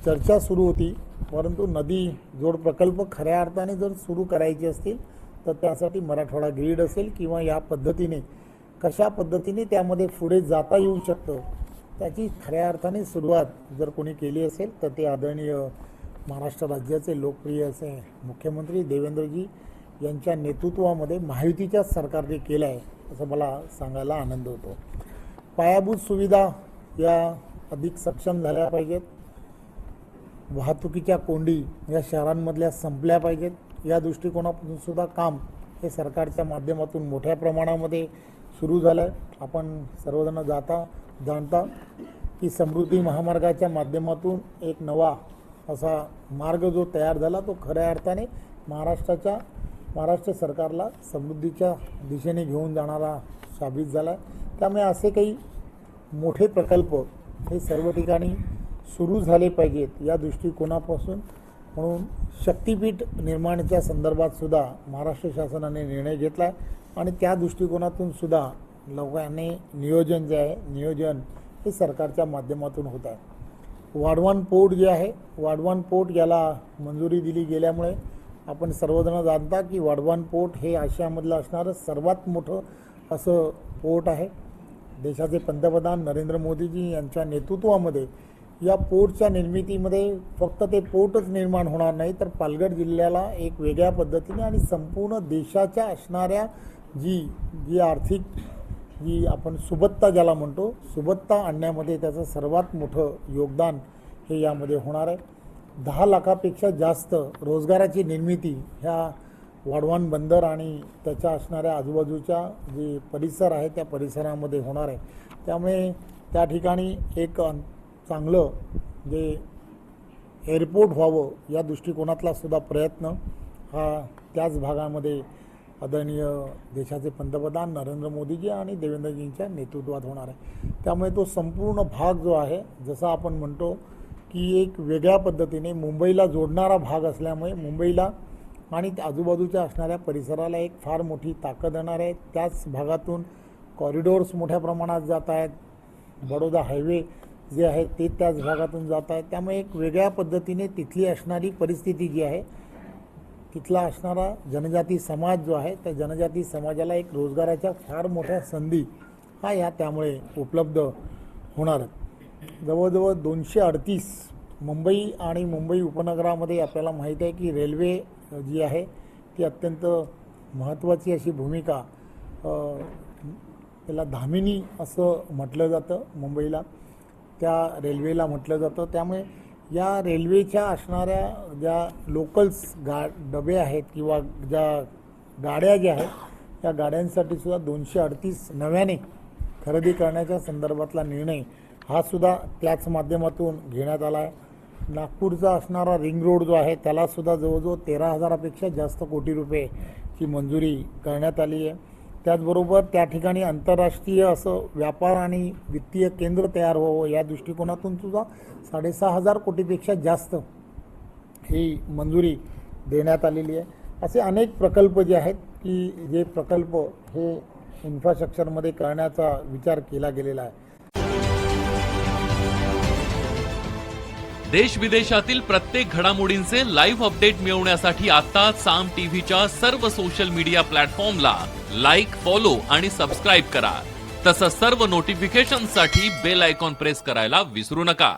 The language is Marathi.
चर्चा सुरू होती, परंतु नदी जोड प्रकल्प खऱ्या अर्थाने जर सुरू करायचे असतील तर त्यासाठी मराठवाडा ग्रीड असेल किंवा या पद्धतीने कशा पद्धतीने त्यामध्ये पुढे जाता येऊ शकतं त्याची खऱ्या अर्थाने सुरुवात जर कोणी केली असेल तर ते आदरणीय महाराष्ट्र राज्याचे लोकप्रिय असे मुख्यमंत्री देवेंद्रजी यांच्या नेतृत्वामध्ये महायुतीच्या सरकारने केलं आहे असं मला सांगायला आनंद होतो। पायाभूत सुविधा या अधिक सक्षम झाल्या पाहिजेत, वाहतुकीच्या कोंडी या शहरांमधल्या संपल्या पाहिजेत, या दृष्टिकोनातून सुद्धा काम हे सरकारच्या माध्यमातून मोठ्या प्रमाणामध्ये सुरू झालं आहे। आपण सर्वजण जाणता की समृद्धी महामार्गाच्या माध्यमातून एक नवा असा मार्ग जो तयार झाला तो खऱ्या अर्थाने महाराष्ट्र सरकारला समृद्धीच्या दिशेने घेऊन जाणारा साबित झाला आहे। त्यामुळे असे काही मोठे प्रकल्प हे सर्व ठिकाणी सुरू झाले पाहिजेत या दृष्टिकोनापासून म्हणून शक्तीपीठ निर्माणाच्या संदर्भात सुद्धा महाराष्ट्र शासनाने निर्णय घेतला आहे आणि त्या दृष्टिकोनातून सुद्धा लोकांनी नियोजन हे सरकारच्या माध्यमातून होत आहे। वाढवण पोर्ट जे आहे, वाढवण पोर्ट याला मंजुरी दिली गेल्यामुळे आपण सर्वजण जाणता की वाढवण पोर्ट हे आशियामधलं असणारं सर्वात मोठं असं पोर्ट आहे। देशाचे पंतप्रधान नरेंद्र मोदीजी यांच्या नेतृत्वामध्ये या पोर्टच्या निर्मितीमध्ये फक्त ते पोर्टच निर्माण होणार नाही तर पालघर जिल्ह्याला एक वेगळ्या पद्धतीने आणि संपूर्ण देशाच्या असणाऱ्या जी आर्थिक जी आपण सुबत्ता ज्याला म्हणतो सुबत्ता आणण्यामध्ये त्याचं सर्वात मोठं योगदान हे यामध्ये होणार आहे। 10 लाखापेक्षा जास्त रोजगाराची निर्मिती ह्या वाढवण बंदर आणि त्याच्या असणाऱ्या आजूबाजूच्या जे परिसर आहे त्या परिसरामध्ये होणार आहे। त्यामुळे त्या ठिकाणी एक चांगलं जे एअरपोर्ट व्हावं या दृष्टिकोनातला सुद्धा प्रयत्न हा त्याच भागामध्ये आदरणीय देशाचे पंतप्रधान नरेंद्र मोदीजी आणि देवेंद्रजींच्या नेतृत्वात होणार आहे। त्यामुळे तो संपूर्ण भाग जो आहे जसा आपण म्हणतो की एक वेगळ्या पद्धतीने मुंबईला जोडणारा भाग असल्यामुळे मुंबईला आणि आजूबाजूच्या असणाऱ्या परिसराला एक फार मोठी ताकद येणार आहे। त्याच भागातून कॉरिडॉर्स मोठ्या प्रमाणात जात आहेत, बडोदा हायवे जे आहे ते त्याच भागातून जात आहे। त्यामुळे एक वेगळ्या पद्धतीने तिथली असणारी परिस्थिती जी आहे तिथला असणारा जनजाती समाज जो आहे त्या जनजाती समाजाला एक रोजगाराच्या फार मोठ्या संधी हा त्यामुळे उपलब्ध होणार। जवळजवळ 238 मुंबई आणि मुंबई उपनगरामध्ये आपल्याला माहीत आहे की रेल्वे जी आहे ती अत्यंत महत्त्वाची अशी भूमिका त्याला धामिनी असं म्हटलं जातं, मुंबईला त्या रेल्वेला म्हटलं जातं। त्यामुळे या रेल्वेच्या असणाऱ्या ज्या लोकल्स डबे आहेत किंवा ज्या गाड्या ज्या आहेत त्या गाड्यांसाठी सुद्धा 238 नव्याने खरेदी करण्याच्या संदर्भातला निर्णय हा सुद्धा त्याच माध्यमातून घेण्यात आला आहे। नागपूरचा असणारा रिंग रोड जो आहे त्यालासुद्धा जवळजवळ 13,000पेक्षा जास्त कोटी रुपयेची मंजुरी करण्यात आली आहे। त्याचबरोबर त्या ठिकाणी आंतरराष्ट्रीय असं व्यापार आणि वित्तीय केंद्र तयार व्हावं या दृष्टिकोनातून सुद्धा 6,500 कोटीपेक्षा जास्त ही मंजुरी देण्यात आलेली आहे। असे अनेक प्रकल्प जे आहेत की जे प्रकल्प हे इन्फ्रास्ट्रक्चरमध्ये करण्याचा विचार केला गेलेला आहे। देश विदेशातील प्रत्येक घडामोडींचे लाईव्ह अपडेट मिळवण्यासाठी आता साम टीव्हीच्या सर्व सोशल मीडिया प्लॅटफॉर्मला लाईक, फॉलो आणि सबस्क्राईब करा। तसंच सर्व नोटिफिकेशनसाठी बेल आयकॉन प्रेस करायला विसरू नका।